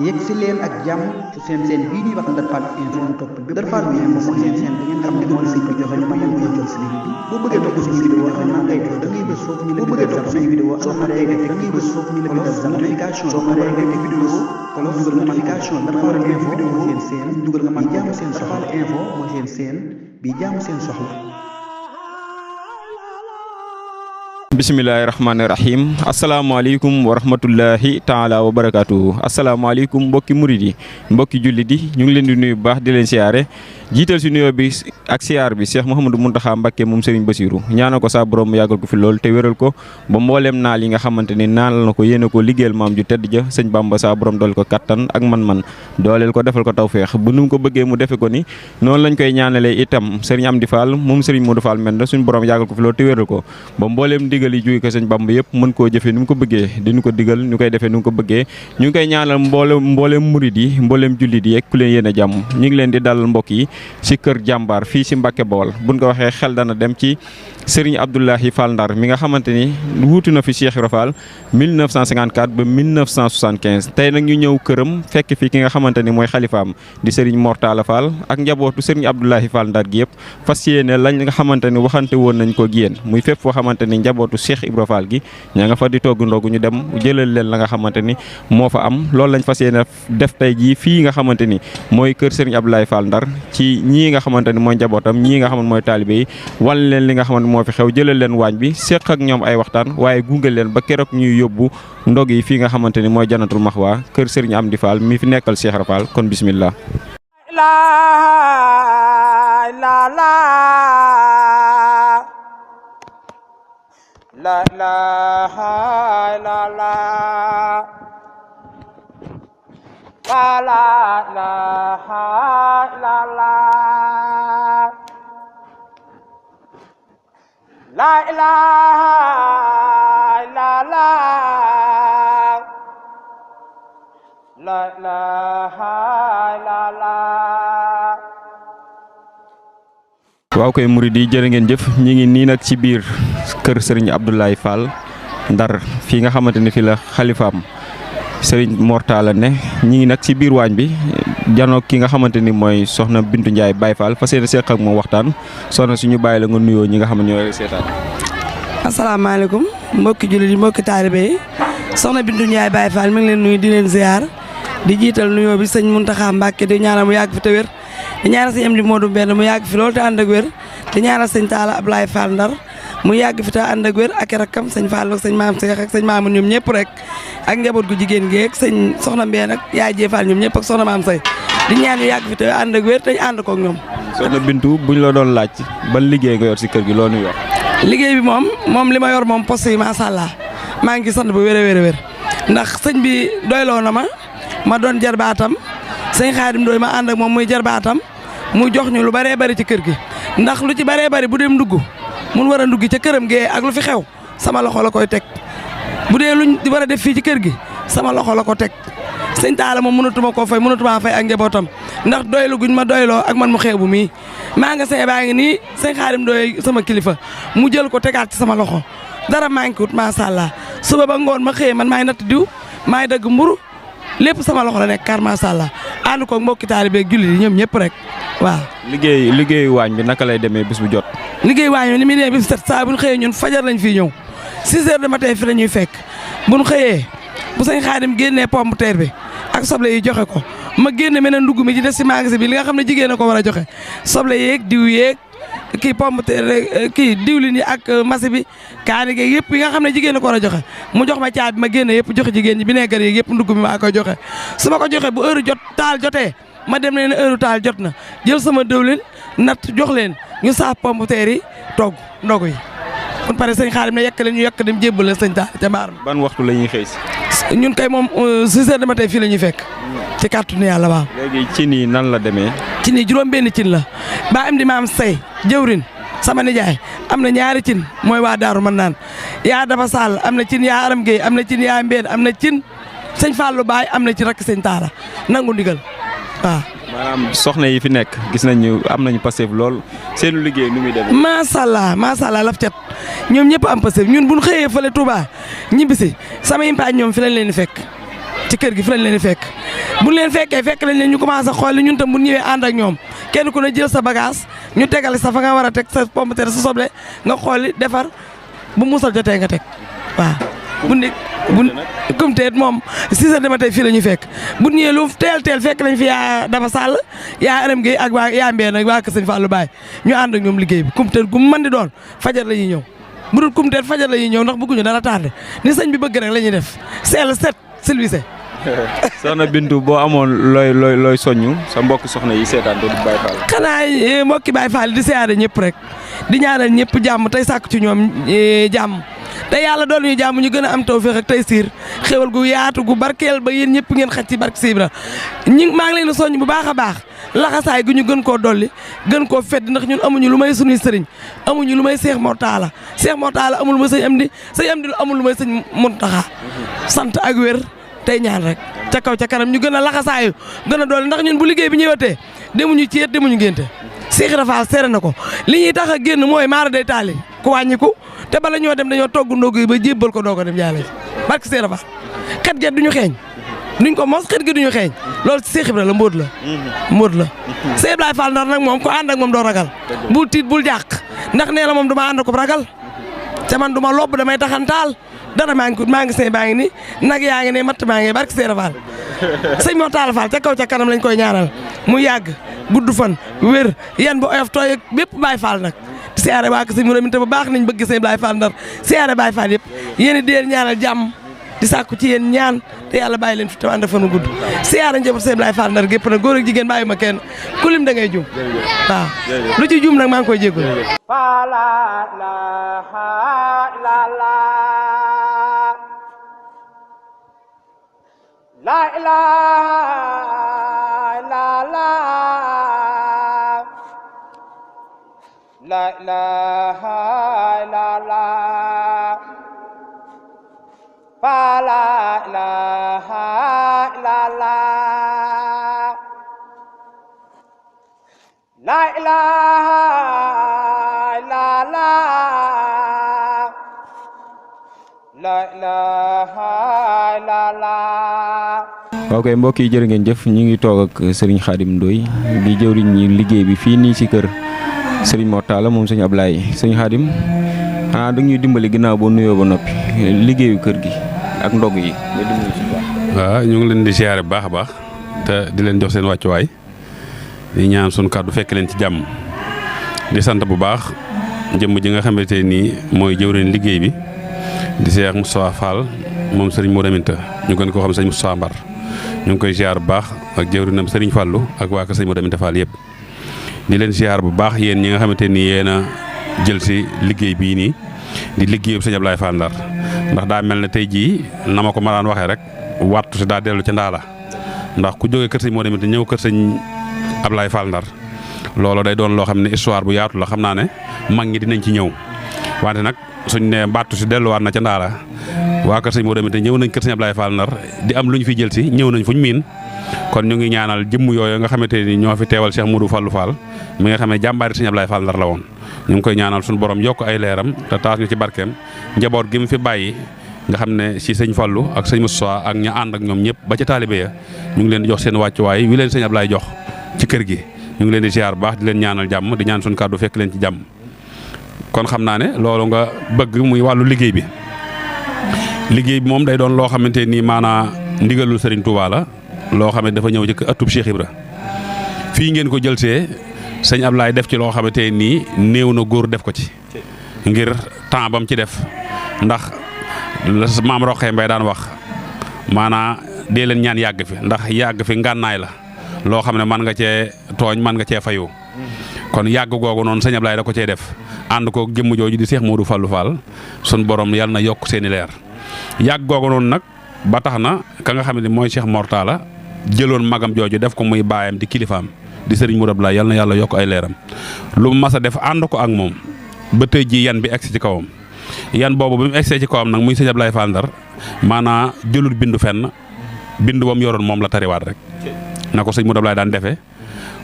yegg si leen ak jàmm ci seen bii ñuy wax Ndar Fall info mu topp bi Ndar Fall info mooy seen bi ngeen xam ne moom sëñ bi joxe ñu mën ko jël si bi boo bëggee topp suñu vidéo alxames tey da ngay bës foofu ñu la boo bëggee topp suñu vidéo alxames tey da ngay bës foofu ñu la bindal notification soo paree nga def vidéo wala dugal notification Ndar Fall info mooy seen dugal nga man jàmm seen soxla info mooy seen bi jàmm seen soxla. Bismillahirrahmanirrahim. Assalamualaikum warahmatullahi taala wabarakatuh. Assalamualaikum mbokki murid yi mbokki jullit yi ñu ngi leen di nuyu bu baax di leen siyaare jiital si nuyoo bi ak siyaar bi Cheikh Mouhamadou Mountakha Mbacké moom Serigne Bassirou ñaanal ko sa borom mu yàggal ko fi lool te wéral ko ba mbooleem naal yi nga xamante ni naanal na ko yéene ko liggéeyal maam ju tedd ja sëñ Bamba sa borom dool ko kattan ak man-man dooleel ko defal ko tawféex bu nu mu ko bëggee mu defe ko ni noonu lañ koy ñaanalee itam Serigne Amdi Fall moom Serigne Modou Fall Menda suñu borom yàggal ko fi lool te wéral ko ba mbooleem digal yi jóge ko sëñ Bamba yëpp mën koo jëfee ni mu ko bëggee di ñu ko digal ñu koy defee ni mu ko bëggee ñu ngi koy ñaanal mbooleem murid yi mbooleem jullit yi ak ku leen yéen a jàmm ñu ngi leen di dalal mbokk yi si kër jàmbaar fii si Mbacke Bawol buñ ko waxee xel dana dem ci Serigne Abdoulahi Fall Ndar mi nga xamante ni wuutu na fi Cheikh Ibra Fall 1954 ba 1975 tey nag ñu ñëw këram fekk fi ki nga xamante ni mooy xalifaam di Serigne Mortala Fall ak njabootu Serigne Abdoulahi Fall Ndar gi yëpp fas yéene lañ nga xamante ni waxante woon nañ ko yéen muy fépp foo xamante ni njabootu Cheikh Ibra Fall gi ñaa nga fa di togg ndogu ñu dem jëlal leen la nga xamante ni moo fa am loolu lañ fas yéene def tey jii fii nga xamante ni mooy kër Serigne Abdoulahi Fall Ndar ci ñii nga xamante ni mooy njabootam ñii nga xamante mooy taalibe yi wan leen li nga xamante moo fi xew jëlal leen waañ bi seq ak ñoom ay waxtaan waaye gunge leen ba keroog ñuy yóbbu ndog yi fii nga xamante ni mooy Jannatul Maxwa kër Serigne Amdi Fall mi fi nekkal Cheikh Ibra Fall kon bismillah La ilaha illallah la ilaha illallah la ilaha illallah la ilaha illallah. waaw koy murid yi jërë ngeen jëf ñi ngi nii nag ci biir kër Serigne Abdoulahi Fall Ndar fii nga xamante ni fi la xalifaam Serigne Mortala ne ñi ngi nag ci biir waañ bi janoo ki nga xamante ni mooy soxna Bintu Ndiaye Baye Fall fas yéene seq ak moom waxtaan soxna suñu bàyyi la nga nuyoo ñi nga xam ne ñooy seetaan. asalaamaaleykum mbokki jullit yi mbokki taalibe yi soxna Bintu Ndiaye Baye Fall mi ngi leen nuyu di leen ziar di jiital nuyoo bi sëñ Mountakha Mbacké di ñaanal mu yàgg fi te wér di ñaanal sëñ Amdi Modou Benn mu yàgg fi loolu te ànd ak wér di ñaanal sëñ Talla Abdoulaye Fall Ndar mu yàgg fi te ànd ak wér ak rakkam sëñ Fall ak sëñ Maam Seex ak sëñ Maamu ñoom ñëpp rek ak njaboot gu jigéen gi ak sëñ soxna Mbeen ak yaay Jee Fall ñoom ñëpp ak soxna Maam Say di ñaan yu yàgg fi te ànd ak wér te ànd ko ak ñoom. soxna Bintu buñ la doon laaj ban liggéey nga yor si kër gi loo nuy wax. liggéey bi moom li ma yor moom poste yi macha allah maa ngi sant bu wér a wér ndax sëñ bi doyloo na ma doon jarbaatam sëñ Xaadim doy ma ànd ak moom muy jarbaatam mu jox ñu lu bëree bëri ci kër gi ndax lu ci bëree bëri bu dem ndugg mun war a ndugg ca këram gee ak lu fi xew sama loxo la koy teg bu dee luñ di war a def fii ci kër gi sama loxo la ko teg sëñ Talla moom mënatuma koo fay mënatuma fay ak njabootam ndax doylu guñ ma doyloo ak man mu xeebu mii maa nga sëñ baa ngi nii sëñ Xaadim doy sama kilifa mu jël ko tegaat ci sama loxo dara manqué wut macha allah suba ba ngoon ma xëyee man maay natt diw maay dagg mburu lépp sama loxo la nekk kar macha allah ànd ko mbokki taalibe ak jullit yi ñoom ñëpp rek waaw. liggéeyu waañ bi naka lay demee bis bu jot. liggéey waañ bi ni muy demee bis bu set saa bu ñu xëyee ñun fajar lañ fiy ñëw 6 heures de matin fi la ñuy fekk bu ñu xëyee bu sëñ Xaadim génnee pomme de terre bi ak soble yi joxe ko ma génne meneen ndugg mi ci des si magasin bi li nga xam ne jigéen a ko war a joxe soble yeeg diw yeeg kii pomme de terre kii diwlin yi ak masi bi kaani geeg yëpp yi nga xam ne jigéen a ko war a joxe mu jox ma caabi ma génne yëpp joxe jigéen ñi vinaigre yeeg yëpp ndugg mi maa koy joxe su ma ko joxe bu heure taal jotee ma dem leen heure taal jot na jël sama diwlin natt jox leen ñu saaf pomme de terre yi togg ndogu yi kon pare sëñ Xaadim ne yekk leen ñu yekk dem jébbal la sëñ Talla ca mbaar ma. ban waxtu la ñuy xëy si. ñun kay moom 6 heures de matin fii la ñuy fekk ci kàttanu yàlla waaw. léegi cin yi nan la demee. cin yi juróom benn cin la ba am di maam say jëwrin sama nijaay am na ñaari cin mooy waa Daaru mën naan yaa dafa sall am na cin yaa aram Gueye am na cin yaa mbeen am na cin sëñ Fallou Baye am na ci rakk sëñ Talla nangu ndigal waaw. maanaam soxna yi fi nekk gis nañu am nañu Pastef lool seenu liggéey nu muy demee. macha allah laf cat ñoom ñëpp am Pastef ñun bu ñu xëyee fële Touba ñibbisi sama impaañ ñoom fi lañ leen di fekk ci kër gi fi lañ leen di fekk bu leen fekkee fekk lañ leen ñu commencé xool ñun tam bu ñëwee ànd ak ñoom kenn ku ne jël sa bagage ñu tegal sa fa nga war a teg sa pomme de terre sa soble nga xooli defar bu musal jotee nga teg waaw. bu kumteet moom 6 heures du matin fii la ñu fekk bu ñëwee lu teel fekk nañ fi yaa Daba Sall yaa Aram Gueye ak waa yaa Mbène ak waa Kër Sëñ Fallou Baye ñu ànd ak ñoom liggéey bi kumteet gu mu mën di doon fajar la ñuy ñëw bu dul kumteet fajar la ñuy ñëw ndax bëgguñu dara tardé ni sëñ bi bëgg rek la ñuy def seel set silvissé. soxna Bintu boo amoon looy soññu sa mbokk soxna yi seetaan te du Baye Fall. xanaa mbokki Baye Fall di siyaare ñëpp rek di ñaanal ñëpp jàmm tey sàkku ci ñoom jàmm te yàlla doon ñu jàmm ñu gën a am tawfeex ak tey siir xéwal gu yaatu gu barkeel ba yéen ñëpp ngeen xaj ci barke Sibra maa ngi leen di soññ bu baax a baax laxasaay gu ñu gën koo dolli gën koo fedd ndax ñun amuñu lu may suñuy sëriñ amuñu lu may Seex Mortala Seex Mortala amul lu may sëñ Amdi amul lu may sëñ Muntaxa sant ak wér tey ñaan rek ca kaw ca kanam ñu gën a laxasaayu gën a dolli ndax ñun bu liggéey bi ñëwatee demuñu ceet demuñu ngénte Seex Ibra Faal seere na ko li ñuy tax a génn mooy maara day taali ku wàññiku te bala ñoo dem dañoo togg ndog yi ba jébbal ko doo ko dem jaale barke Seex Ibra Faal xet ge duñu xeeñ duñ ko mos xet gi duñu xeeñ loolu Seex Ibra la mbóot la Seex Ibra Faal Ndar nag moom ko ànd ak moom doo ragal bul tiit bul jàq ndax nee na moom du ma ànd ko ragal te man du ma lobb damay taxantaal dara maa ngi sëy baa ngi ni nag yaa ngi ne matt maa ngi barke Seex Ibra Faal sëñ Mortala Fall ca kaw ca kanam lañ koy ñaanal mu yàgg gudd fan wér yan bu oyof tooy bépp Baye Fall nag siyaare waa ko sëñ mu te bu baax nañ bëgg sëñ Baye Fall Ndar siyaare Baye Fall yëpp yéen di leen ñaanal jàmm di sàkku ci yéen ñaan te yàlla bàyyi leen fi te ànd fanu gudd siyaare njaboot sëñ Baye Fall Ndar gépp nag góor ak jigéen bàyyi ma kenn ku lim da ngay jum waaw lu ci jum nag maa ngi koy jéggul la ilaha illallah la ilaha illallah fa la ilaha illallah la ilaha illallah la ilaha illallah. ok mbokk yi jërë ngeen jëf ñu ngi toog ak Serigne Khadim Ndoye di jëwriñ ñi liggéey bi fii nii ci kër Serigne Mortala moom sëñ Ablaye sëñ Khadim xanaa da ñuy dimbali ginnaaw boo nuyoo ba noppi liggéeyu kër gi ak ndog yi nga dimbali ci baax. waaw ñu ngi leen di siyaare bu baax a baax te di leen jox seen wàccuwaay di ñaan sunu kàddu fekk leen ci jàmm di sant bu baax jëmm ji nga xamante nii mooy jëwriñ liggéey bi di Cheikh Moustapha Fall moom Serigne Modou Aminta ñu gën koo xam sëñ Moustapha Mbar ñu ngi koy ziar bu baax ak jëwriñam Serigne Fallou ak waa kër sëñ Modou Aminta Fall yëpp di leen ziar bu baax yéen ñi nga xamante ni yéen a jël si liggéey bii nii di liggéeyu sëñ Ablaye Fall Ndar ndax daa mel ne tey jii na ma ko ma daan waxee rek wattu si daa dellu ca ndaala ndax ku jógee kër sëñ Modou Aminta ñëw kër sëñ Ablaye Fall Ndar loolu day doon loo xam ne histoire bu yaatu la xam naa ne mag ñi dinañ ci ñëw wante nag suñ ne battu si delluwaat na ca ndaala waa kër sëñ Modou Aminta ñëw nañ kër sëñ Ablaye Fall Ndar di am lu ñu fi jël si ñëw nañ fuñ miin kon ñu ngi ñaanal jëmm yooyu nga xamante ni ñoo fi teewal Cheikh Modou Fallou Fall mi nga xam ne jàmbaari sëñ Ablaye Fall Ndar la woon ñu ngi koy ñaanal suñu borom yokk ay leeram te taas ñu ci barkeem njaboot gi mu fi bàyyi nga xam ne si sëñ Fallou ak sëñ Moussa ak ña ànd ak ñoom ñëpp ba ca taalibe ya ñu ngi leen di jox seen wàccuwaay wi leen sëñ Ablaye jox ci kër gi ñu ngi leen di ziar bu baax di leen ñaanal jàmm di ñaan suñu kàddu fekk leen ci jàmm kon xam naa ne loolu nga bëgg muy wàllu liggéey bi moom day doon loo xamante nii maanaa ndigalul Serigne Touba la loo xam ne dafa ñëw ci ëttub Cheikh Ibra fii ngeen ko jël see sëñ Ablaye def ci loo xamante nii néew na góor def ko ci ngir temps bam ci def ndax maam Roqee Mbay daan wax maanaa dee leen ñaan yàgg fi ndax yàgg fi ngànnaay la loo xam ne man nga cee tooñ man nga cee fayu kon yàgg googu noonu sëñ Ablaye da ko cee def ànd ko jëmm jooju di Cheikh Modou Fallou Fall sun borom yàlla na yokk seeni leer yàgg googu noonu nag ba tax na ka nga xam ne mooy Cheikh Mortala jëloon magam jooju def ko muy baayam di kilifaam di Serigne Modou Ablaye yàlla na yàlla yokk ay leeram lu mu mas a def ànd ko ak moom ba tey ji yan bi egsi ci kawam yan boobu bi mu egsee ci kawam nag muy sëñ Ablaye Fall Ndar maanaa jëlul bindu fenn bindu ba mu yoroon moom la tariwaat rek na ko sëñ Modou Ablaye daan defee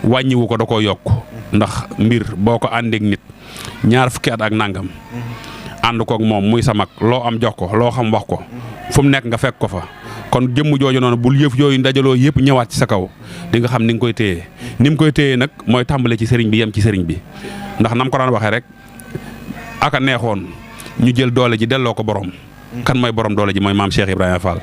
wàññiwu ko da koo yokk ndax mbir boo ko àndeek nit ñaar fukki at ak nangam ànd koog moom muy sa mag loo am jox ko loo xam wax ko fu mu nekk nga fekk ko fa kon jëmm jooju noonu bul yëf yooyu ndajaloo yëpp ñëwaat ci sa kaw di nga xam ni nga koy téye ni mu koy téye nag mooy tàmbale ci sëriñ bi yem ci sëriñ bi ndax nam ko daan waxee rek aka neexoon ñu jël doole ji delloo ko borom. kan mooy borom doole ji mooy maam Cheikh Ibrahima Fall.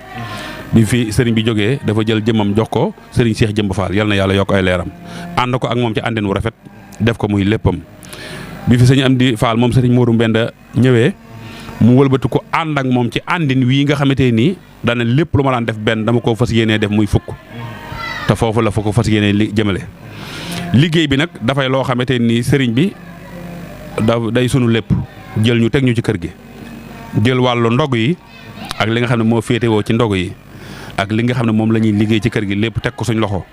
bi fi sëriñ bi jógee dafa jël jëmmam jox ko sëriñ Cheikh Jëmb Fall yal na yàlla yokk ay leeram ànd ko ak moom ci àndin wu rafet def ko muy léppam. bi fi sëñ Amdi Fall moom sëriñ Modou Mbenda ñëwee mu wëlbati ko ànd ak moom ci àndin wii nga xamante nii dana lépp lu ma daan def benn dama ko fas yéenee def muy fukk te foofu la fa ko fas yéenee jëmale. liggéey bi nag dafay loo xamante nii sëriñ bi day sunu lépp jël ñu teg ñu ci kër gi jël wàllu ndog yi ak li nga xam ne moo féetewoo ci ndog yi ak li nga xam ne moom la ñuy liggéey ci kër gi lépp teg ko suñ loxo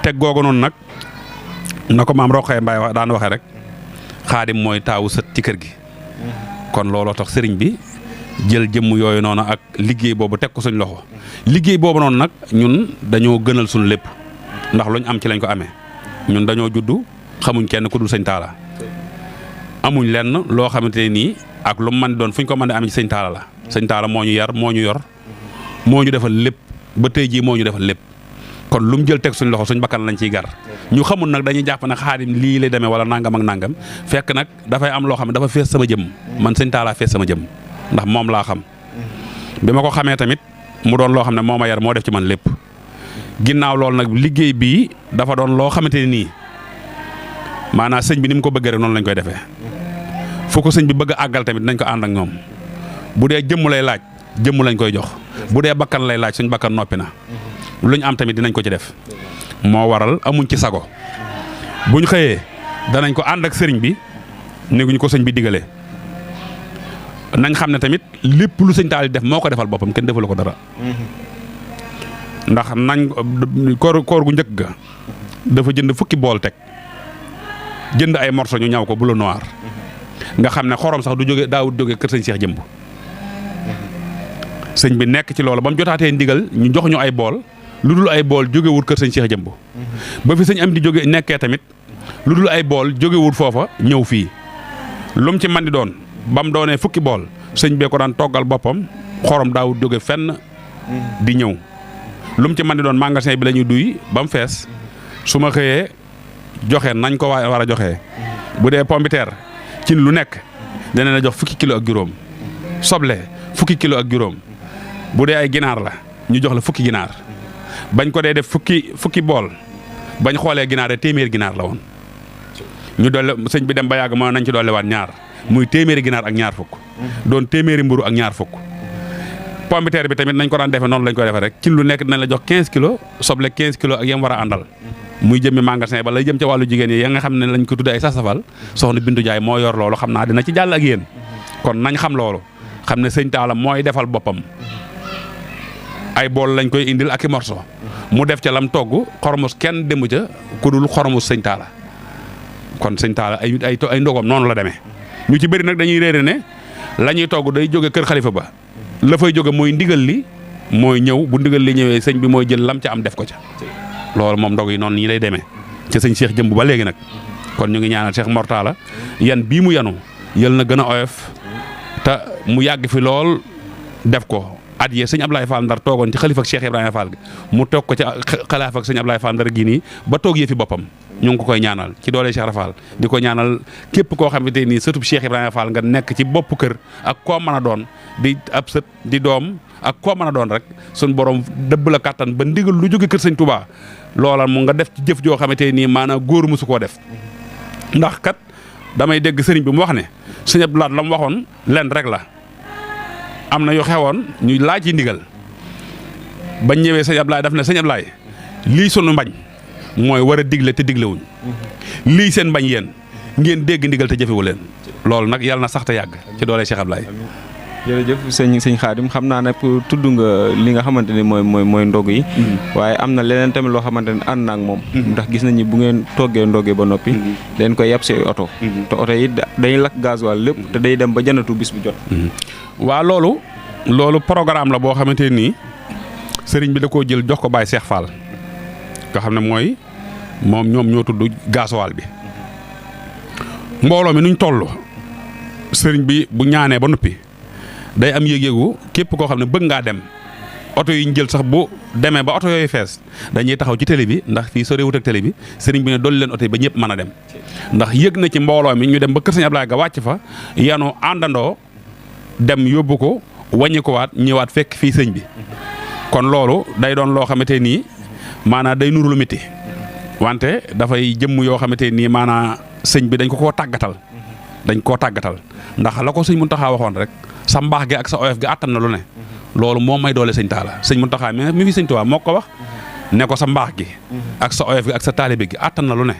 teg googu noonu nag na ko maam Roqee Mbaye daan waxee rek xaadim mooy taawu sët ci kër gi kon looloo tax sëriñ bi jël jëmm yooyu noonu ak liggéey boobu teg ko suñ loxo liggéey boobu noonu nag ñun dañoo gënal suñ lépp ndax luñ am ci lañ ko amee ñun dañoo juddu xamuñ kenn ku dul sëñ Talla amuñ lenn loo xamante ne nii ak lu mu mën doon fuñ ko mën a amee ci sëñ Talla la sëñ Talla moo ñu yar moo ñu yor moo ñu defal lépp ba tey jii moo ñu defal lépp kon lu mu jël teg suñ loxo suñ bakkan lañ ciy gar ñu xamul nag dañuy jàpp ne xaadim lii lay demee wala nangam ak nangam fekk nag dafay am loo xam ne dafa fees sama jëm man sëñ Talla fees sama jëm ndax moom laa xam bi ma ko xamee tamit mu doon loo xam ne moo ma yar moo def ci man lépp ginnaaw loolu nag liggéey bii dafa doon loo xamante ne nii maanaam sëñ bi ni mu ko bëggee rek noonu lañ koy defee foo ko sëñ bi bëgg a àggal tamit nañ ko ànd ak ñoom bu dee jëmm lay laaj jëmm lañ koy jox bu dee bakkan lay laaj suñ bakkan noppi na lu ñu am tamit dinañ ko ci def moo waral amuñ ci sago buñ xëyee danañ ko ànd ak sëriñ bi néguñ ko sëñ bi digale nañ xam ne tamit lépp lu sëñ Talla def moo ko defal boppam kenn defalu ko dara ndax nañ koor gu njëkk ga dafa jënd fukki bool teg jënd ay morceau ñu ñaw ko bleu noir nga xam ne xorom sax du jóge daawut jóge kër sëñ Cheikh Jëmb sëñ bi nekk ci loolu ba mu jotaatee ndigal ñu jox ñu ay bool lu dul ay bool jógewut kër sëñ Cheikh Jëmb ba fi sëñ am di jóge nekkee tamit lu dul ay bool jógewut foofa ñëw fii lu mu ci man di doon ba mu doonee fukki bool sëñ bee ko daan toggal boppam xorom daawut jóge fenn di ñëw lu mu ci man di doon magasin bi la ñuy duy ba mu fees su ma xëyee joxe nañ ko war a joxe bu dee pombiteer cin lu nekk dana la jox fukki kilo ak juróom soble fukki kilo ak juróom bu dee ay ginaar la ñu jox la fukki ginaar bañ ko dee def fukki bool bañ xoolee ginaar de téeméeri ginaar la woon ñu dolle sëñ bi dem ba yàgg moo nañ ci dolliwaat ñaar muy téeméeri ginaar ak ñaar fukk doon téeméeri mburu ak ñaar fukk pombiteer bi tamit nañ ko daan defee noonu lañ koy defee rek cin lu nekk dinañ la jox 15 kilos soble 15 kilos ak yam war a àndal muy jëmmi magasin ba lay jëm ca wàllu jigéen yi ya nga xam ne lañ ko tudde ay sasafal soxna Bintu Jaay moo yor loolu xam naa dina ci jàll ak yéen kon nañ xam loolu xam ne sëñ Talla mooy defal boppam ay bool lañ koy indil ak i morso mu def ca lam togg xoromus kenn demu ca ku dul xoromus sëñ Talla kon sëñ Talla ay ndogom noonu la demee ñu ci bëri nag dañuy réere ne la ñuy togg day jóge kër xalifa ba la fay jóge mooy ndigal li mooy ñëw bu ndigal li ñëwee sëñ bi mooy jël lam ca am def ko ca loolu moom ndog yi noonu nii lay demee ci sëñ Cheikh Jëmb ba léegi nag kon ñu ngi ñaanal Cheikh Mor Talla yan bii mu yanu yal na gën a oyof te mu yàgg fi lool def ko at yee sëñ Ablaye Fall Ndar toogoon ci xalifa ak Cheikh Ibrahima Fall gi mu toog ko ci xilaafa ak sëñ Ablaye Fall Ndar gii nii ba toog yee fi boppam ñu ngi ko koy ñaanal ci doole Cheikh Rafal di ko ñaanal képp koo xamante nii sëtub Cheikh Ibrahima Fall nga nekk ci bopp kër ak koo mën a doon di ab sët di doom ak koo mën a doon rek suñ borom dëbb la kàttan ba ndigal lu jóge kër sëñ Touba loola mu nga def ci jëf joo xamante nii maanaam góor musu koo def ndax kat damay dégg sëriñ bi mu wax ne sëñ Abdoulaye la mu waxoon lenn rek la am na yu xewoon ñu laaj ci ndigal bañ ñëwee sëñ Abdoulaye daf ne sëñ Abdoulaye lii sunu mbañ mooy war a digle te diglewuñ lii seen mbañ yéen ngeen dégg ndigal te jëfewu leen loolu nag yàlla na sax te yàgg ci doole Cheikh Abdoulaye. jërëjëf sëñ Xaadim xam naa ne tudd nga li nga xamante ni mooy ndog yi waaye am na leneen tamit loo xamante ne ànd na ak moom ndax gis nañu bu ngeen toggee ndogee ba noppi leen koy yàpp si oto te oto yi dañuy lakk gasoil lépp te day dem ba janatu bis bu jot waaw loolu programme la boo xamante nii sëriñ bi da koo jël jox ko Baye Cheikh Fall nga xam ne mooy moom ñoom ñoo tudd gasoil bi mbooloo mi nuñ toll sëriñ bi bu ñaanee ba noppi day am yëg-yëgu képp koo xam ne bëgg ngaa dem oto yi ñu jël sax bu demee ba oto yooyu fees dañuy taxaw ci télé bi ndax fii soriwut ak télé bi sëriñ bi ne dolli leen oto yi ba ñëpp mën a dem ndax yëg na ci mbooloo mi ñu dem ba kër sëñ Ablaye ga wàcc fa yanu àndandoo dem yóbbu ko wàññi ko waat ñëwaat fekk fii sëñ bi kon loolu day doon loo xamante nii maanaam day nuru lu métti wante dafay jëmm yoo xamante nii maanaam sëñ bi dañ ko koo tàggatal ndax la ko sëñ Muntaxa waxoon rek sa mbaax gi ak sa oyof gi àttan na lu ne loolu moo may doole sëñ Talla sëñ Muntaxa mi fi sëñ Tuubaa moo ko wax ne ko sa mbaax gi ak sa oyof gi ak sa taalibe gi àttan na lu ne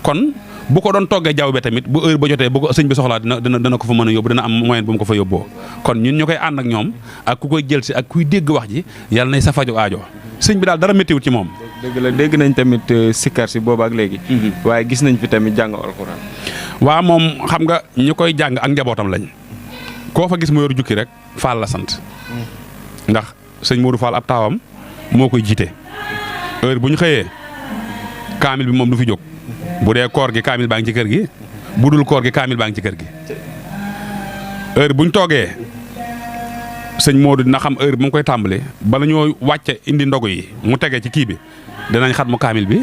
kon bu ko doon toggee jaww be tamit bu heure ba jotee bu ko sëñ bi soxlaa dina ko fa mën a yóbbu dina am moyen bu mu ko fa yóbboo kon ñun ñu koy ànd ak ñoom ak ku koy jël si ak kuy dégg wax ji yàlla nay sa faju aajo sëñ bi daal dara méttiwut ci moom. dëgg la dégg nañ tamit sikkar si boobu ak léegi. waaye gis nañ fi tamit jàng alxuraan. waaw moom xam nga ñu koy jàng ak njabootam lañ koo fa gis mu yor jukki rek Fall la sant ndax sëñ Modou Fall ab taawam moo koy jiite heure bu ñu xëyee kaamil bi moom du fi jóg bu dee koor gi kaamil baa ngi ci kër gi bu dul koor gi kaamil baa ngi ci kër gi heure bu ñu toogee sëñ Modou dina xam heure bi mu koy tàmbali bala ñoo wàcce indi ndogu yi mu tegee ci kii bi dinañ xat mu kaamil bi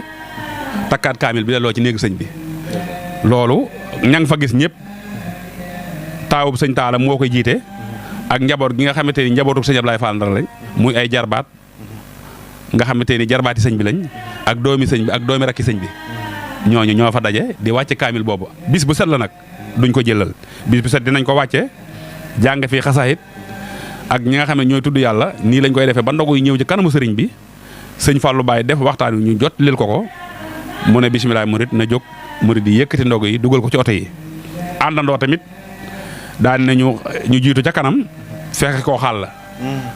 takkaat kaamil bi delloo ci néegu sëñ bi loolu ña nga fa gis ñëpp taawub sëñ Talla moo koy jiite ak njaboot gi nga xamante ni njabootu sëñ Ablaye Fall Ndar lañ muy ay jarbaat nga xamante ni jarbaati sëñ bi lañ ak doomi sëñ bi ak doomi rakki sëñ bi ñooñu ñoo fa daje di wàcce kaamil boobu bis bu set la nag duñ ko jëlal bis bu set dinañ ko wàcce jàng fii xasaayit ak ñi nga xam ne ñooy tudd yàlla nii lañ koy defee ba ndogu yi ñëw ci kanamu sëriñ bi sëñ Fallou Baye def waxtaan wi ñu jot lil ko mu ne bisimilah murit na jóg murit yi yëkkati ndogu yi dugal ko ci oto yi àndandoo tamit daan nañu ñu jiitu ca kanam fexe koo xàll la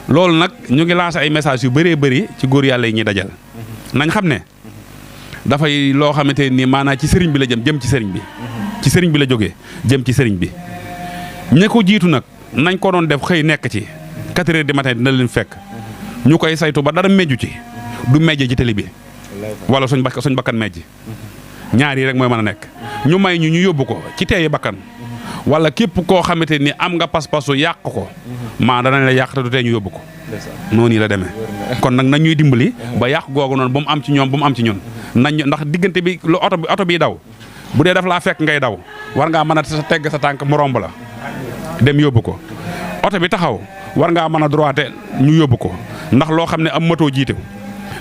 loolu nag ñu ngi lancé ay message yu bëree bëri ci góor yàlla yi ñuy dajal nañ xam ne dafay loo xamante ni maanaam ci sëriñ bi la jëm ci sëriñ bi ci sëriñ bi la jógee jëm ci sëriñ bi ña ko jiitu nag nañ ko doon def xëy nekk ci 4 heures du matin dina leen fekk ñu koy saytu ba dara mejju ci du mejje ci télé bi wala suñ bakkan mejj ñaar yi rek mooy mën a nekk ñu may ñu yóbbu ko ci teeyi bakkan wala képp koo xamante ni am nga pas-pasu yàq ko maa danañ la yàq te du tee ñu yóbbu ko noonu la demee kon nag nañ ñuy dimbali ba yàq googu noonu ba mu am ci ñoom ba mu am ci ñun nañ ndax diggante bi lu oto bi daw bu dee daf laa fekk ngay daw war ngaa mën a tegg sa tànk mu romb la dem yóbbu ko oto bi taxaw war ngaa mën a droité ñu yóbbu ko ndax loo xam ne am moto jiite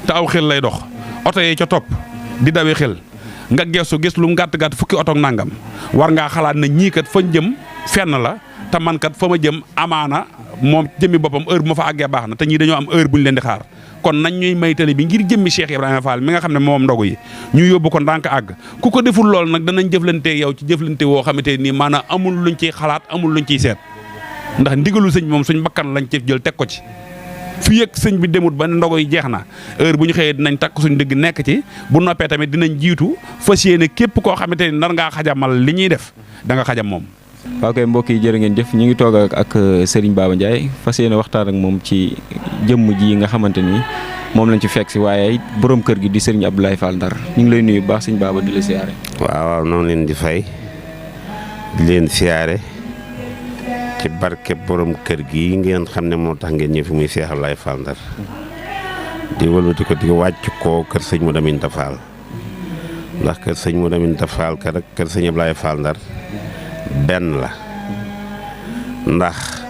te aw xel lay dox oto yi ca topp di dawee xel nga geesu gis lu mu gàtt fukki oto ak nangam war ngaa xalaat na ñii kat fañ jëm fenn la te man kat fa ma jëm amaana moom jëmmi boppam heure bu ma fa àggee baax na te ñii dañoo am heure bu ñu leen di xaar kon nañ ñuy may tali bi ngir jëmmi Cheikh Ibrahima Fall mi nga xam ne moom ndogu yi ñu yóbbu ko ndànk àgg ku ko deful lool nag danañ jëflante yow ci jëflante woo xamante nii maanaam amul luñ ciy xalaat amul luñ ciy seet ndax ndigalu sëñ moom suñ bakkan lañ ci jël teg ko ci fii ak sëñ bi demut ba ndogo yi jeex na heure bu ñu xëyee dinañ takk suñ dëgg nekk ci bu noppee tamit dinañ jiitu fas yéene képp koo xamante ni nar ngaa xajamal li ñuy def da nga xajam moom. waaw kay mbokk yi jërë ngeen jëf ñu ngi toog ak Serigne Baba Ndiaye fas yéene waxtaan ak moom ci jëmm ji nga xamante ni moom lañ ci fekk si waaye borom kër gi di Serigne Abdoulaye Fall Ndar ñu ngi lay nuyu bu baax sëñ Baba di la siyaare. waaw noonu leen di fay di leen siyaare ci barke borom kër gi ngeen xam ne moo tax ngeen ñëw fi muy Cheikh Abdoulaye Fall Ndar di wëlbati ko di wàcc koo kër sëñ Modou Aminta Fall ndax kër sëñ Modou Aminta Fall ka rek kër sëñ Abdoulaye Fall Ndar benn la ndax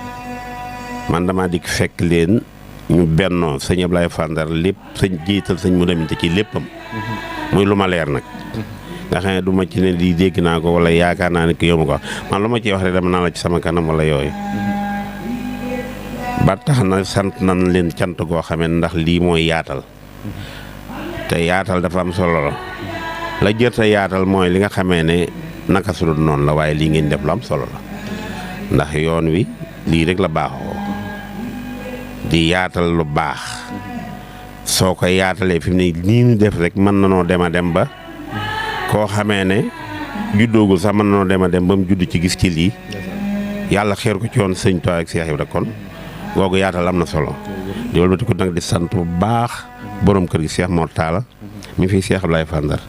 man dama dikk fekk leen ñu bennoo sëñ Abdoulaye Fall Ndar lépp sëñ jiital sëñ Modou Aminta ci léppam muy lu ma leer nag nga xam ne du ma ci ne di dégg naa ko wala yaakaar naa ne ki yow ma ko wax man lu ma ciy wax rek dama naa la ci sama kanam wala yooyu ba tax na sant nan leen cant goo xamee ndax lii mooy yaatal te yaatal dafa am solo la jërta yaatal mooy li nga xamee ne naka su dul noonu la waaye lii ngeen def lu am solo la ndax yoon wi lii rek la baaxoo di yaatal lu baax soo ko yaatalee fi mu ne nii ñu def rek mën na noo dem a dem ba koo xamee ne juddoogul sax mën na noo dem a dem ba mu judd ci gis ci lii yàlla xeer ko ci yoon sëñ Tuubaa ak Seex Ibra kon googu yaatal am na solo di wëlbati ko nag di sant bu baax borom kër gi Cheikh Mor Talla mi fi Cheikh Abdoulaye Fall Ndar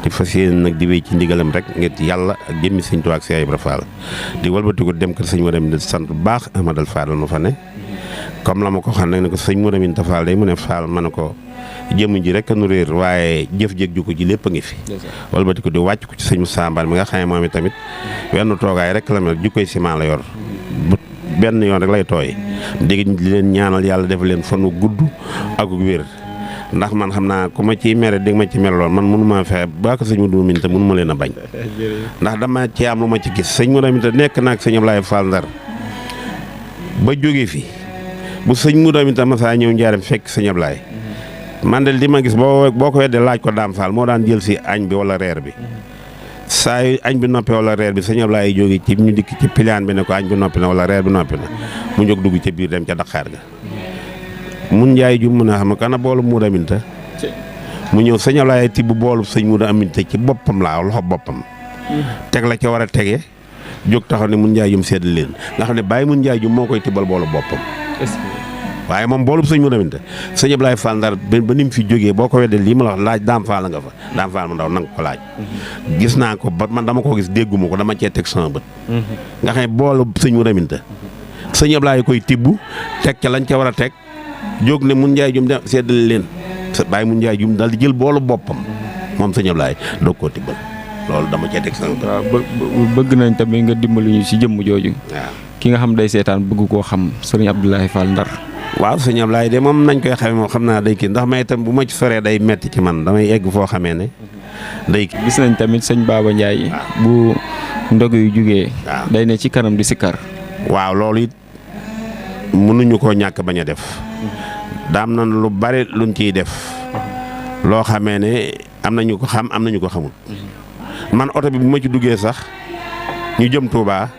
di fas yéene nag di wéy ci ndigalam rek ngir yàlla ak jëmmi sëñ Tuubaa ak Seex Ibra Fall di wëlbati ko dem kër sëñ ma dem di sant bu baax Ahmadal Fadal ma fa ne comme la ma ko xam nag ne ko sëñ Modou Aminta Fall day mu ne Fall ma ne ko jëmm ji rek nu réer waaye jëf jëg ju ko ji lépp a ngi fi walbati ko di wàcc ko ci sëñ Moussa Mbane mi nga xam ne moom tamit wenn toogaay rek la mel jukkoy ciment la yor benn yoon rek lay tooy dégg di leen ñaanal yàlla def leen fanu gudd ak wér ndax man xam naa ku ma ciy mere dégg ma ci mere lool man mënu maa fexe ba ko sëñ Modou Aminta mënu ma leen a bañ ndax dama ci am lu ma ci gis sëñ Modou Aminta nekk naag sëñ Ablaye Fall Ndar ba jóge fi bu sëñ Modou Aminta masaa ñëw njaaram fekk sëñ Ablaye man de li ma gis boo ko weddee laaj ko Daam Fall moo daan jël si añ bi wala reer bi saa yu añ bi noppee wala reer bi sëñ Ablaye jóge ci ñu dikk ci pilaan bi ne ko añ bi noppi na wala reer bi noppi na mu jóg dugg ca biir dem ca Dakar ga mun njaay ju mën a xam kana boolu Modou Aminta mu ñëw sëñ Ablaye tibb boolu sëñ Modou Aminta ci boppam laa loxo boppam teg la ca war a tege jóg taxaw ne mun njaay jum sedd leen nga xam ne bàyyi mun njaay jum moo koy tibbal boolu boppam waaye moom boolu sëñ Modou Aminta sëñ Ablaye Fall Ndar ba ni mu fi jógee boo ko weddee lii ma la wax laaj Daam Fall nga fa Daam Fall mu ndaw nanga ko laaj gis naa ko ba man dama ko gis dégguma ko dama cee teg sama bët nga xam ne boolu sëñ Modou Aminta sëñ Ablaye koy tibb teg ca lañ ca war a teg jóg ne mun njaay jum dem seddale leen bàyyi mun njaay jum daal di jël boolu boppam moom sëñ Ablaye doog koo tibbal loolu dama cee teg sama bët. waaw bëgg nañ tamit nga dimbali ñu si jëmm jooju. waaw ki nga xam day seetaan bëgg koo xam sëriñ Abdoulaye Fall Ndar. waaw sëñ Ablaye de moom nañ koy xamee moom xam naa day kii ndax may itam bu ma ci soree day metti ci man damay egg foo xamee ne day kii. gis nañ tamit sëñ Baba Ndiaye bu ndog yu jugee. day ne ci kanam di sikkar. waaw loolu it mënuñu koo ñàkk bañ a def daam na lu bari luñ ciy def loo xamee ne am nañu ko xam am nañu ko xamul man oto bi bu ma ci duggee sax ñu jëm Touba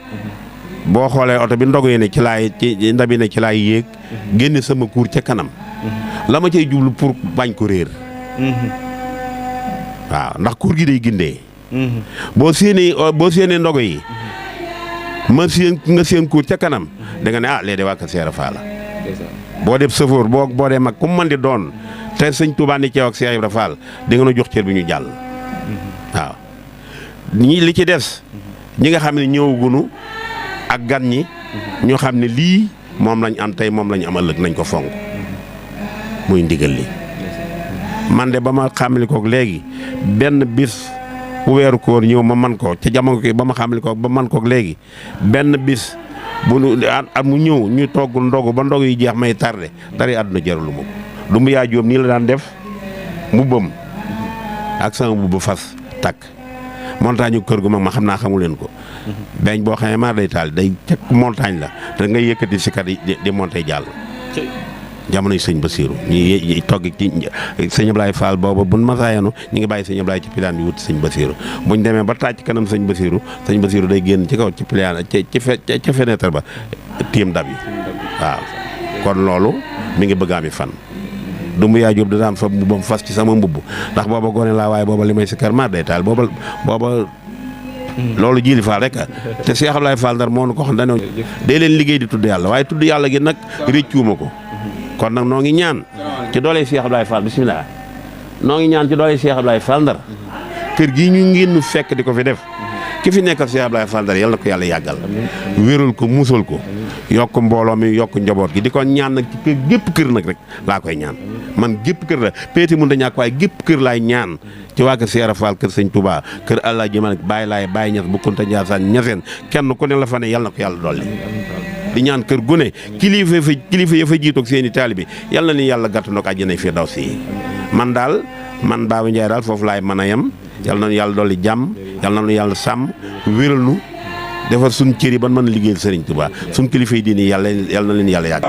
boo xoolee oto bi ndog yi ne ci laay ci ndab yi ne ci laay yéeg génne sama kuur ca kanam la ma cay jublu pour bañ ko réer waaw ndax kuur gi day gindee boo séenee ndogo yi ma séen nga séen kuur ca kanam da nga ne ah léegi de waa Kër Seera Fall la boo def sëfoor boo dee mag ku mu mën di doon te sëñ Touba ni ceew ak Cheikh Ibra Fall di nga na jox cër bi ñu jàll waaw li ci des ñi nga xam ne ñëwagunu ak gan ñi ñu xam ne lii moom lañ am tey moom lañ am ëllëg nañ ko fonk muy ndigal li man de ba ma xamli koog léegi benn bis bu weeru koor ñëw ma man ko ca jamono ki ba ma xamli koog ba man koog léegi benn bis bu nu at mu ñëw ñu togg ndogu ba ndog yi jeex may tardé dara àdduna jaralu ma ko du mu yaa jóom nii la daan def mbubbam ak sama mbubba fas takk montagne kër gu mag ma xam naa xamu leen ko beñ boo xamee maar day taal day cek montagne la da ngay yëkkati si kat di monté jàll jamono yi sëñ Basiiru ñi togg ci sëñ Ablaye Fall booba buñ masaayanu ñu ngi bàyyi sëñ Ablaye ci pilaan bi wut sëñ Basiiru buñ demee ba tàcc kanam sëñ Basiiru day génn ci kaw ci pilaan ca fenêtre ba tiim dab yi waaw kon loolu mi ngi bëgg ami fan du mu yaa jóob da daan fa mbubbam fas ci sama mbubb ndax booba gone laa waaye booba li may si kër maar day taal booba loolu jiili Fall rek te Cheikh Ablaye Fall Ndar moo nu ko xam dañoo day leen liggéey di tudd yàlla waaye tudd yàlla gi nag réccuuma ko kon nag noo ngi ñaan ci doole Cheikh Ablaye Fall bisimilah noo ngi ñaan ci doole Cheikh Ablaye Fall Ndar kër gii ñu ngeen fekk di ko fi def ki fi nekkal Cheikh Ablaye Fall Ndar yal na ko yàlla yàggal wéral ko musal ko yokk mbooloo mi yokk njaboot gi di ko ñaan nag ci kër gépp kër nag rek laa koy ñaan man gépp kër la péeti mun da ñàkk waaye gépp kër laay ñaan ci waa kër Seera Fall kër sëñ Touba kër Allah jëmal Baye Laay Baye Ñas bu Kunta Njaasaan ñaseen kenn ku ne la fa ne yal na ko yàlla dolli di ñaan kër gu ne kilifa ya fa jiitoog seen i taalibe yal na ni yàlla gàttandoo ak àjjana fi daw si man Baba Ndiaye daal foofu laay mën a yem yal na nu yàlla dolli jàmm yal na nu yàlla sàmm wéral nu defar suñ cër yi ban mën a liggéeyal Sëriñ Touba suñ kilifa yi diini yal na leen yàlla yàgg.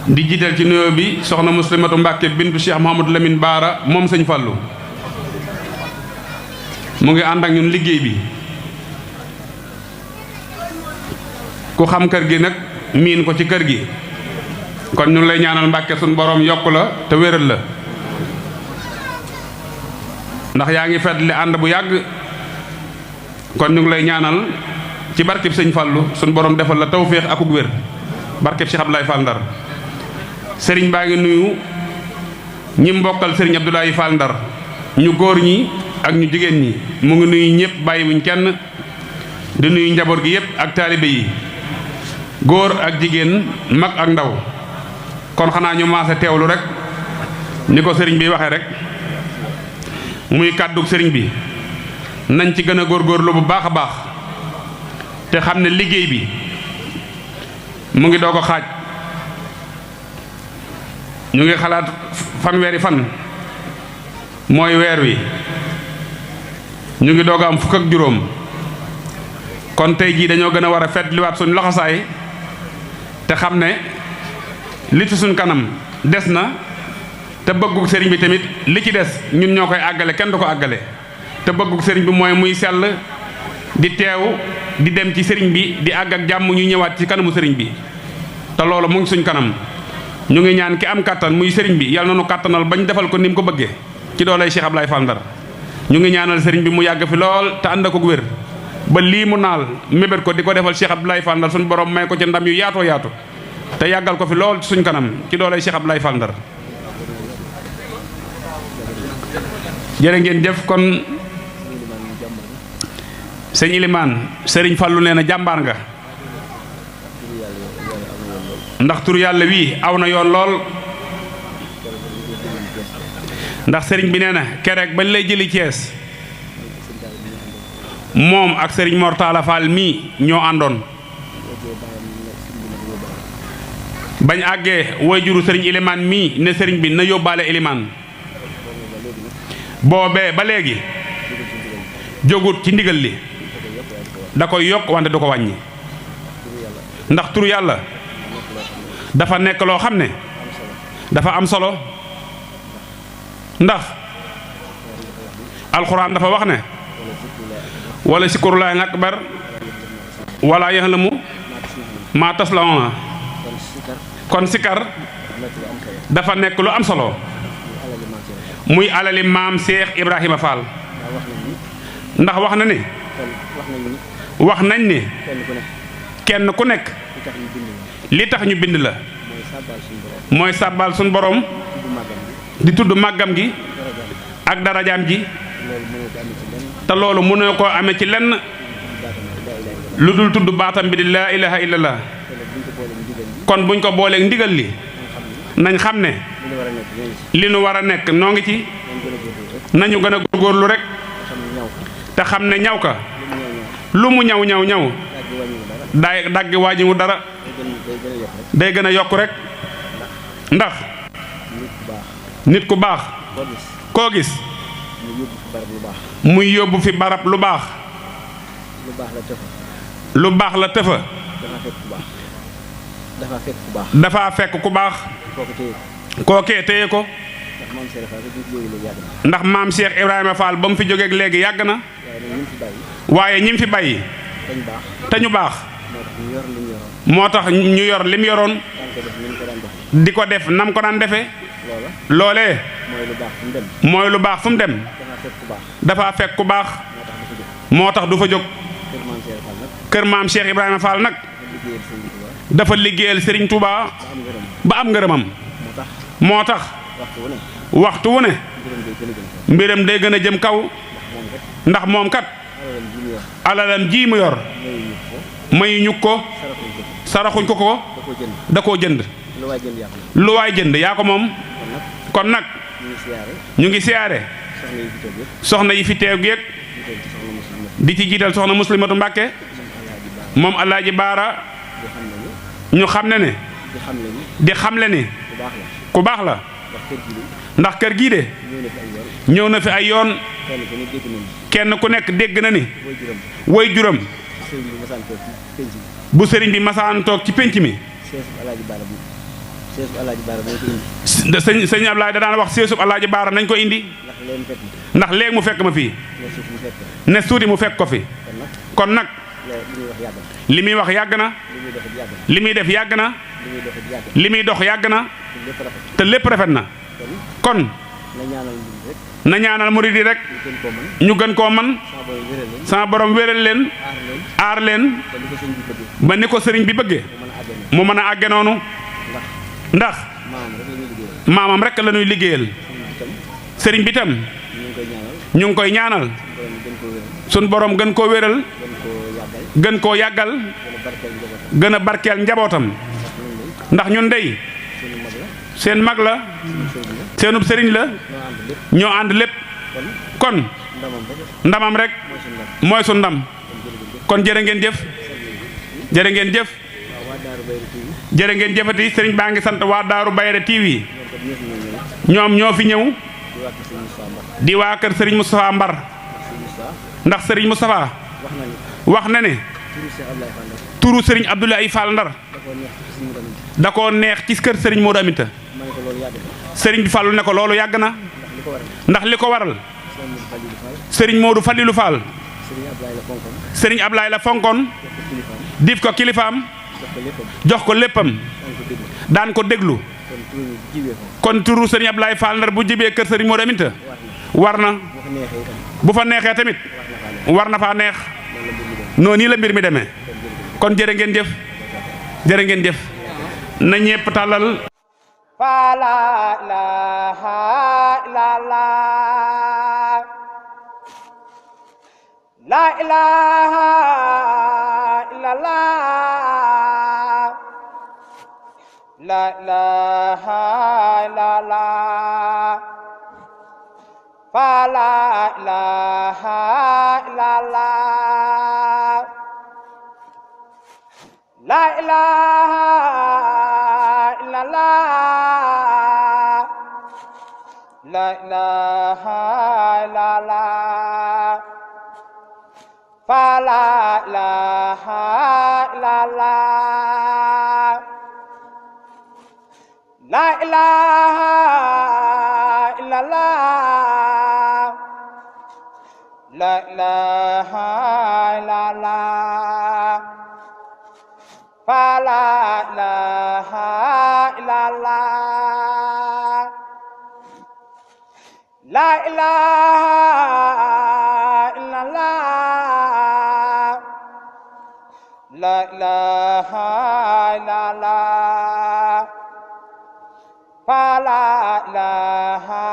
di jiital ci nuyoo bi soxna Muslimatu Mbàkke bintu Cheikh Mouhamadou Lamine Baara moom sëñ Fallu mu ngi ànd ak ñun liggéey bi ku xam kër gi nag miin ko ci kër gi kon ñu ngi lay ñaanal Mbàkke suñ borom yokk la te wéral la ndax yaa ngi fet li ànd bu yàgg kon ñu ngi lay ñaanal ci barkeb sëñ Fallu suñ borom defal la tawféex akuk wér barkeb Cheikh Abdoulaye Fall Ndar sëriñ baa ngi nuyu ñi mbokkal sëriñ Abdoulaye Fall Ndar ñu góor ñi ak ñu jigéen ñi mu ngi nuyu ñëpp bàyyiwuñ kenn di nuyu njaboot gi yëpp ak taalibe yi góor ak jigéen mag ak ndaw kon xanaa ñu maase teewlu rek ni ko sëriñ bi waxee rek muy kàddug sëriñ bi nañ ci gën a góorgóorlu bu baax a baax te xam ne liggéey bi mu ngi doog a xaaj ñu ngi xalaat fanweeri fan mooy weer wi ñu ngi doog a am fukk ak juróom kon tey jii dañoo gën a war a fetliwaat suñ loxosaay te xam ne li ci suñ kanam des na te bëggug sëriñ bi tamit li ci des ñun ñoo koy àggale kenn du ko àggale te bëggug sëriñ bi mooy muy sell di teew di dem ci sëriñ bi di àgg ak jàmm ñu ñëwaat ci kanamu sëriñ bi te loolu mu ngi suñ kanam ñu ngi ñaan ki am kàttan muy sëriñ bi yàlla na nu kàttanal bañ defal ko ni mu ko bëggee ci doolay Cheikh Abdoulaye Fall Ndar ñu ngi ñaanal sëriñ bi mu yàgg fi lool te ànd ak wér ba lii mu naal mébét ko di ko defal Cheikh Abdoulaye Fall Ndar suñ borom may ko ci ndam yu yaatoo yaatu te yàggal ko fi lool ci suñ kanam ci doolay Cheikh Abdoulaye Fall Ndar jërë ngeen jëf kon sëñ Ilimaan sëriñ Fallu nee na jàmbaar nga ndax tur yàlla wii aw na yoon lool ndax sëriñ bi nee na kereeg bañ lay jëli Cees moom ak sëriñ Mortala Fall mii ñoo àndoon bañ àggee way juru sëriñ Ilimaan mii ne sëriñ bi na yóbbaale Ilimaan boobee ba léegi jógut ci ndigal li da koy yokk wante du ko wàññi ndax tur yàlla dafa nekk loo xam ne dafa am solo ndax alxuraan dafa wax ne wala zikrullaahi akbar wala yaxlamu maa taslauna kon sikar dafa nekk lu am solo muy alali maam Cheikh Ibrahima Fall ndax wax na ne wax nañ ne kenn ku nekk li tax ñu bind la mooy sàbbal suñ borom di tudd màggam gi ak darajaam ji te loolu mënoo koo amee ci lenn lu dul tudd baatam bi di laa ilaha illallah kon buñ ko booleeg ndigal li nañ xam ne li nu war a nekk noo ngi ci nañu gën a góorgóorlu rek te xam ne ñaw ka lu mu ñaw ñaw ñaw daay dagg wàññiwu dara day gën a yokk rek ndax nit ku baax koo gis muy yóbbu fi barab lu baax lu baax la tëfa dafa fekk ku baax kookee téye ko ndax maam Cheikh Ibrahima Fall ba mu fi jógeeg léegi yàgg na waaye ñi mu fi bàyyi te ñu baax moo tax ñu yor lim yoroon di ko def nam ko daan defee loolee mooy lu baax fu mu dem dafa fekk ku baax moo tax du fa jóg kër maam Cheikh Ibrahima Fall nag dafa liggéeyal Serigne Touba ba am ngërëmam moo tax waxtu wu ne mbiram day gën a jëm kaw ndax moom kat alalam ji mu yor mayuñu ko saraxuñ ko ko da koo jënd lu waay jënd yaa ko moom kon nag ñu ngi siyaare soxna yi fi teew géeg di ci jiital soxna Muslimatu Mbàkke moom Alaaji Baara ñu xam ne di xamle ni ku baax la ndax kër gii de ñëw na fi ay yoon kenn ku nekk dégg na ni way juram bu sëriñ bi masaan toog ci pénc mi sëñ Ablaye da daan wax seesub Alaaji Baara nañ ko indi ndax léegi mu fekk ma fii ne suuti mu fekk ko fi kon nag li muy wax yàgg na li muy def yàgg na li muy dox yàgg na te lépp rafet na kon na ñaanal murid yi rek ñu gën koo man sama borom wéral leen aar leen ba ni ko sëriñ bi bëggee mu mën a àgge noonu ndax maamam rek la ñuy liggéeyal sëriñ bi tam ñu ngi koy ñaanal sun borom gën koo wéral gën koo yàggal gën a barkeel njabootam ndax ñun dey seen mag la seenub sëriñ la ñoo ànd lépp kon ndamam rek mooy su ndam kon jërë ngeen jëf jërë ngeen jëf jërë ngeen jëfati sëriñ baa ngi sant waa Daaru Bayre TV ñoom ñoo fi ñëw di waa kër sëriñ Moustapha Mbar ndax sëriñ Moustapha wax na ne turu sëriñ Abdoulaye Fall Ndar da koo neex ci kër sëriñ Modou Aminta sëriñ bi Fallu ne ko loolu yàgg na ndax li ko waral sëriñ Modou Fallilou Fall sëriñ Ablaye la fonkoon dif ko kilifaam jox ko léppam daan ko déglu kon turu sëriñ Ablaye Fall Ndar bu jibee kër sëriñ Modou Aminta war na bu fa neexee tamit war na faa neex noonu nii la mbir mi demee kon jërë ngeen jëf jërë ngeen jëf na ñépp tàllal fa la ilaha illallah la ilaha illallah la ilaha illallah fa la ilaha illallah la ilaha illallah la ilaha illallah fa la ilaha illallah la ilaha illallah la ilaha illallah fa la ilaha illallah la ilaha illallah la ilaha illallah fa la ilaha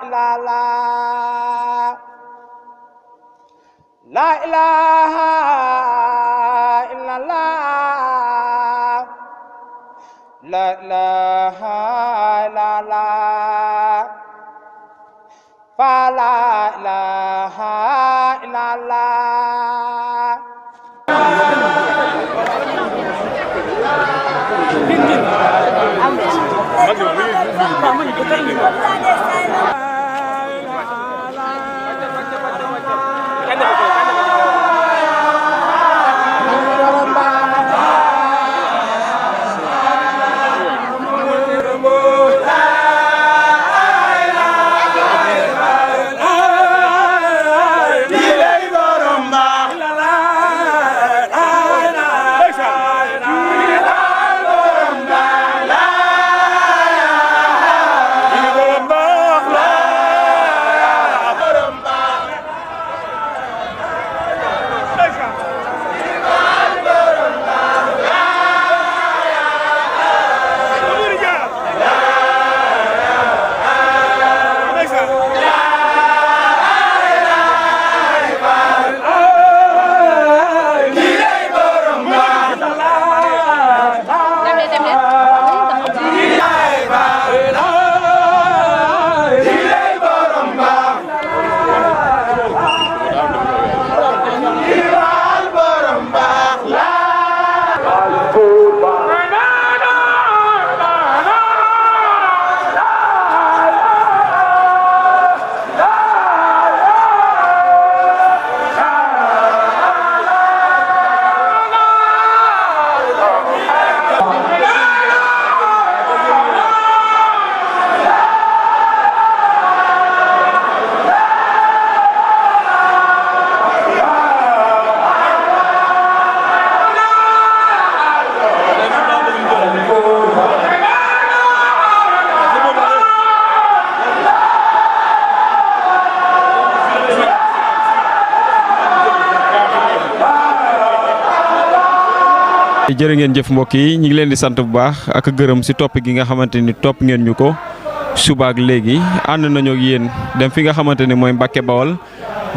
illallah la ilaha illallah la ilaha illallah fa la ilaha illallah jërë ngeen jëf mbokk yi ñu ngi leen di sant bu baax ak gërëm si topp gi nga xamante ni topp ngeen ñu ko subaak léegi ànd nañoo ak yéen dem fi nga xamante ni mooy Mbacke Bawol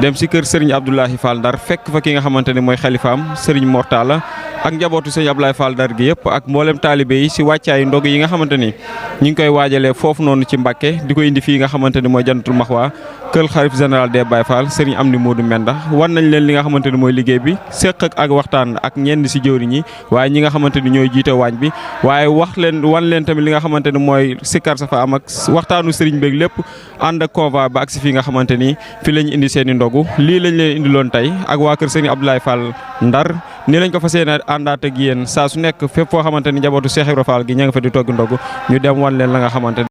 dem si kër Serigne Abdoulahi Fall Ndar fekk fa ki nga xamante ni mooy xalifaam Serigne Mortala ak njabootu Serigne Abdoulahi Fall Ndar gi yëpp ak mboolem taalibe yi si wàccaayu ndog yi nga xamante ni ñu ngi koy waajalee foofu noonu ci Mbacke di ko indi fii nga xamante ni mooy Jannatul Maxwa kër xalif général des Baye Fall Serigne Amdi Modou Menda wan nañ leen li nga xamante ni mooy liggéey bi séq ak waxtaan ak ñenn si jëwriñ yi waaye ñi nga xamante ni ñooy jiite waañ bi waaye wan leen tamit li nga xamante ni mooy sikkar sa fa am ak waxtaanu Serigne beeg lépp ànd ak convoi ba ak si fii nga xamante ni fi lañ indi seen i ndogu lii lañ leen indiloon tey ak waa kër Serigne Abdoulahi Fall Ndar ni lañ ko fas yéene àndaat ak yéen saa su nekk fépp foo xamante ni njabootu Cheikh Ibra Fall gi ña nga fa di togg ndogu ñu dem wan leen la nga xamante